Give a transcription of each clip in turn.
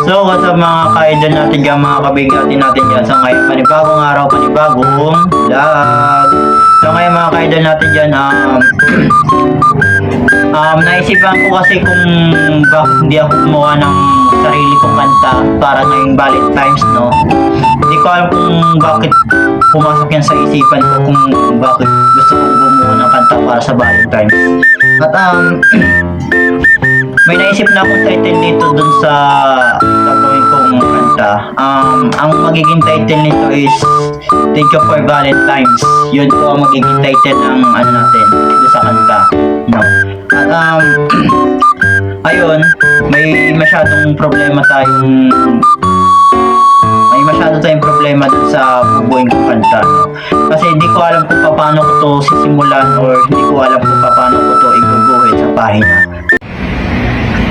So, what's up mga ka-idol natin dyan, mga kabigati natin dyan. So, ngayon, panibagong araw, panibagong vlog. So, ngayon mga ka-idol natin dyan, naisipan ko kasi kung bakit hindi ako gumawa ng sarili kong kanta para ngayong Valentine's, no? Hindi ko alam kung bakit pumasok yan sa isipan ko, kung bakit gusto kong gumawa ng kanta para sa Valentine's. At may naisip na akong title dito dun sa gagawin kong kanta. Ang magiging title nito is Thank You for Valentine's. Yun po ang magiging title ng ano natin dito sa kanta, no? At ayun, may masyadong problema tayong problema dun sa bubuin kong kanta, no? Kasi hindi ko alam kung paano ko to sisimulan, or hindi ko alam kung paano ko to iguguhit sa pahina.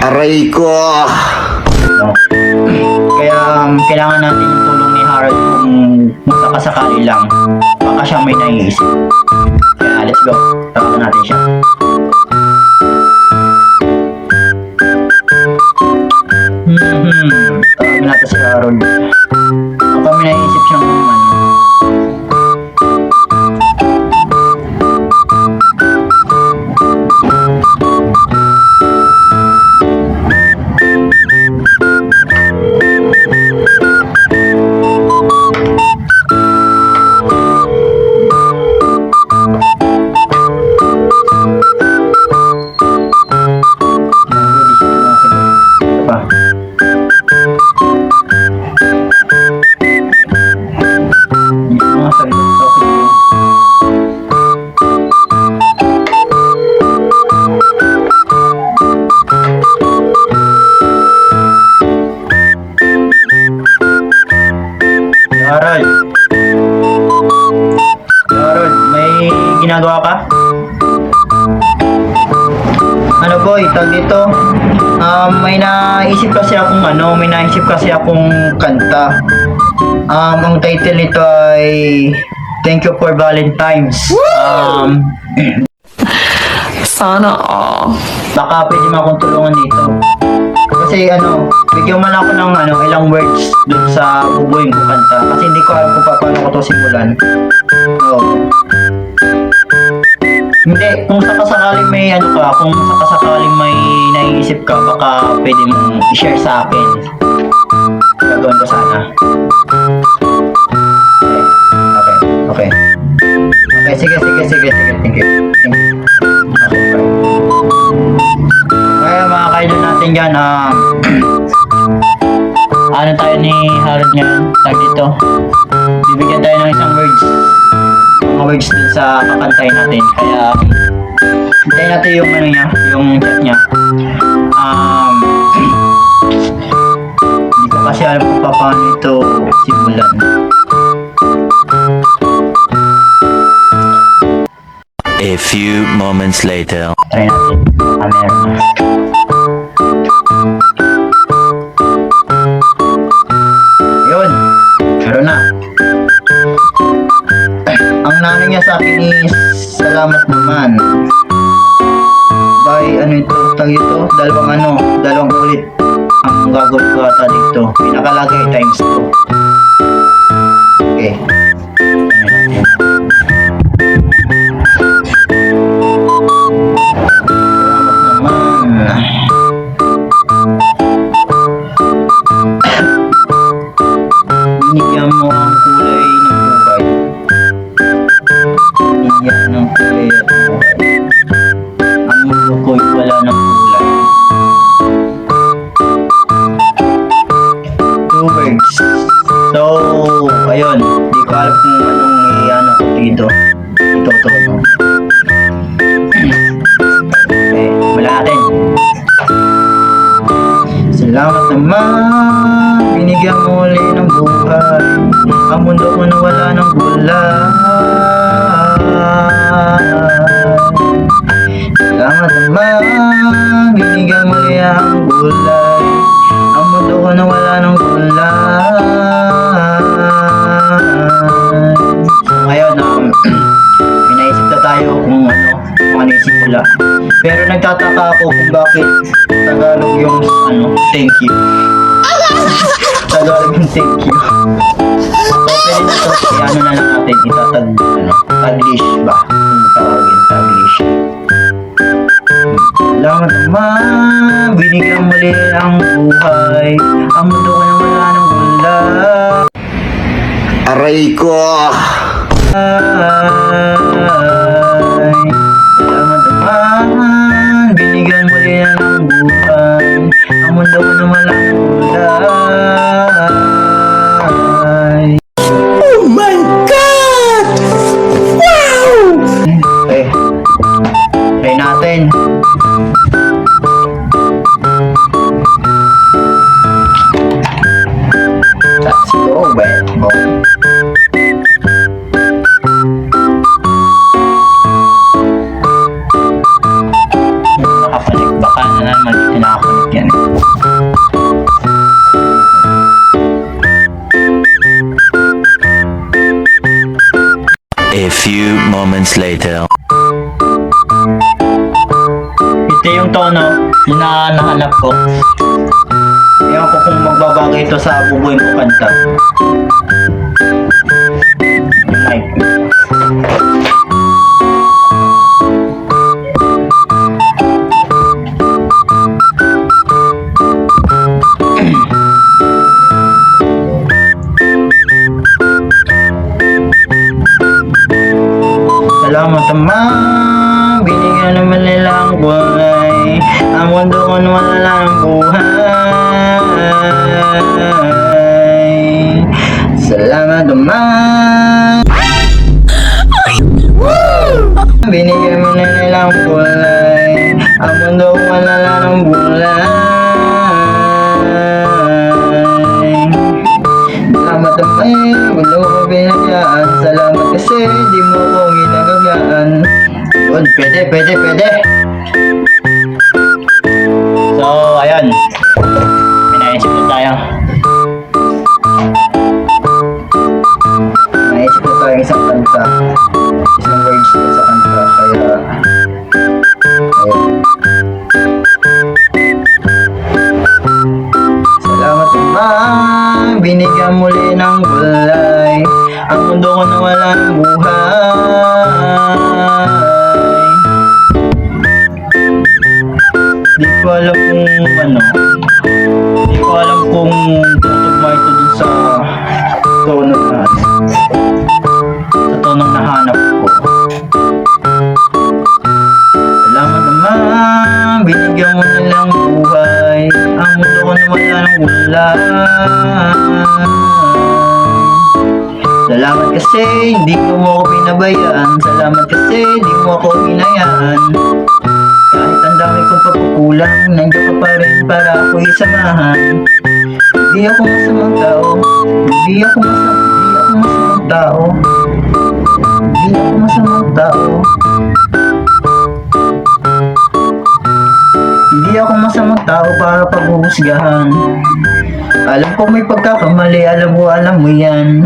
Aray ko! No? Kaya kailangan natin yung tulong ni Harold kung sakasakali lang. Baka siya may naiisip. Kaya let's go. Tawagan natin siya. Tawagan natin si Harold. Baka may naiisip siyang Harold, may ginagawa ka? Ano boy, tag dito? May naisip kasi akong kanta. Ang title nito ay Thank You for Valentine's. Sana all. Baka pwede mo akong tulungan dito. Kasi bigyan mo na ako ng ilang words dun sa bubuin ko kanta. Kasi hindi ko alam kung paano ko to simulan. So, hindi, kung sakasakaling may kung sakasakaling may naiisip ka, baka pwede mong i-share sa akin. Gagawin ko sana. Okay. Okay, sige. Thank you. Okay, bye. Kaya mga kaidol natin dyan, tayo ni Harold ngayon, tag dito. Bibigyan tayo ng isang mga words dun sa kakantay natin. Kaya hintayin natin yung yung chat niya. Hindi ko kasi alam kung paano ito simulan. A few moments later. Try natin. Camera. Yun. Meron na. Ang nanay niya sa akin is salamat naman. By tag ito, dalawang ulit ang gagawin ko ata dito. Pinakalagay times 2. Okay. Binigyan mo ang kulay ng buhay. Binigyan ng kulay at buhay. Ang mundo ko'y wala ng kulay. 2 words. So, ayun. Di ko alam kung anong ko dito. Ito, no? Okay, wala natin. Salamat naman, binigyan mo ulit ng buhay. Ang mundo ko na wala ng gulay. Salamat naman, binigyan mo ulit ang gulay. Ang mundo ko na wala ng gulay. So ngayon, may naisip na tayo kung ano yung simula. Pero nagtataka ako kung bakit Tagalog yung thank you. Tagalog yung thank you. So, pwede na to. Ano na lang natin. Taglish ba? Tawagin, taglish. Salamat naman. Binigyan muli ang buhay. Ang mundo ko na wala ng gulay. Aray ko! Salamat naman. Binigyan mo rin ng buhay. Ang mundo mo na walang kulay. Oh my God! Wow! Okay. Try natin. Let's go, man. Go. Nakapanik, baka na naman dito nakapanik yan. A few moments later. Ito yung tono, yung nahanap ko. Ewan ko kung magbabago ito sa bubuin ko kanta. Yung mic. Salamat naman, binigyan naman nilang buhay. Ang mundo ko na wala ng buhay. Salamat naman. Binigyan mo na nilang buhay. Ang mundo ko wala ng buhay. Salamat naman, mundo ko binigyan. Salamat kasi di mo ko ginagagaan. Yun, pwede. So, ayun. Pinaisip na tayo. Naisip na tayo isang kanta. Isang words na sa kanta. Kaya, ayun. Salamat naman, binigyan muli ng gulay. Ang mundo ko na wala ng buhay. Di ko alam kung ano. Di ko alam kung tutugma ito dun sa tono na sa tonong nahanap ko. Salamat naman, binigyan mo na lang buhay. Ang mundo ko na wala ng gulay. Salamat kasi hindi mo ako pinabayaan. Salamat kasi hindi mo ako hinayaan. Kahit ang dami kong pagkukulang, nandiyan ka pa rin para ako'y samahan. Hindi ako masamang tao. Hindi ako masamang tao. Hindi ako masamang tao. Hindi ako masamang tao para paghuhusgahan. Alam ko may pagkakamali, alam mo yan.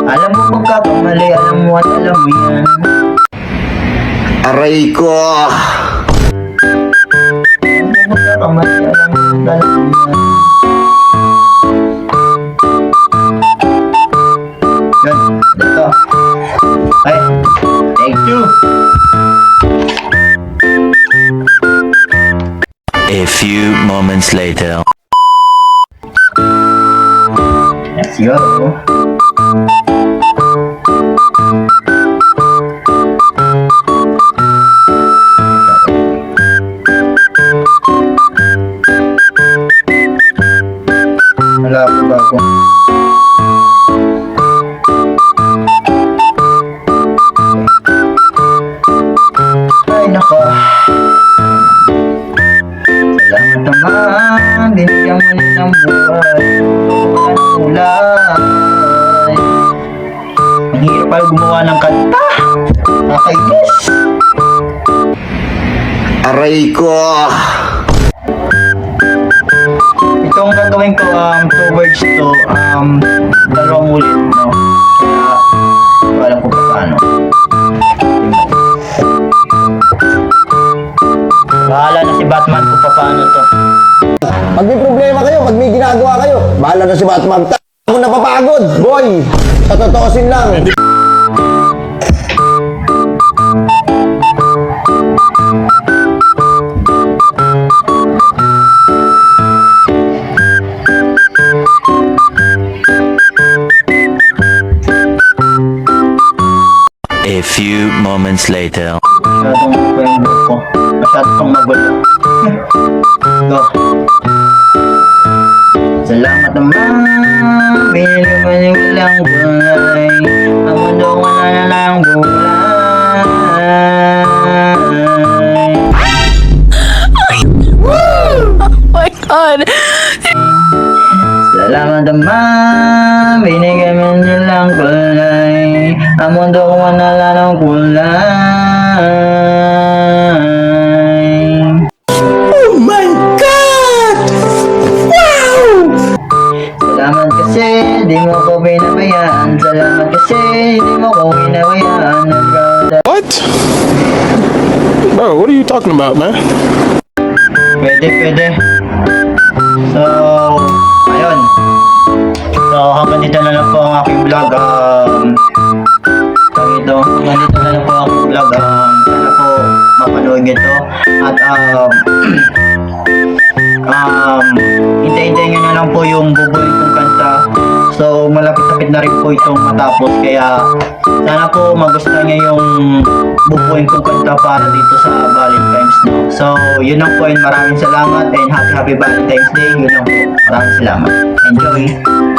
Alam mo pagkakamali, alam mo yan. Aray ko! Alam mo pagkakamali, alam mo yan. Yun, dito. Okay, thank you. A few moments later. Let's go. Wala ko bago. Ay nako. Salamat naman, binigyan mo na ng buhay. Walang kulay. Ang hirap pala gumawa ng kanta. Nakainis. Aray ko! Itong gagawin ko, 2 words to, dalawang ulit, no? Kaya, alam ko pa paano. Bahala na si Batman kung paano to. Pag may problema kayo, pag may ginagawa kayo, Bahala na si Batman. Ako napapagod, boy. Sa totoosin lang. A few moments later. Masyadong po yung buhok ko. Masyadong magulo. Go. Salamat naman. Binili mo yung ilang gulay. Ang mundo ko na lang gulay. my god. Salamat naman. Binigay mo yung ilang gulay. Ang mundo ko na lang gulay. Oh my God! Wow! Salamat kasi di mo ko binabayaan. Salamat kasi di mo ko binabayaan. What? Bro, what are you talking about, man? Pwede. So, ayun. So, hanggang dito na lang po ang aking vlog. Hanggang dito na lang po ang aking vlog. Sana po mapanood nyo to. At, hintay-hintay nyo na lang po yung bubuin kong kanta. So, malapit-lapit na rin po itong matapos. Kaya, sana po magustuhan nyo yung bubuin kong kanta para dito sa Valentine's, no? So, yun lang po, and maraming salamat and happy Valentine's Day. Yun lang po. Maraming salamat. Enjoy!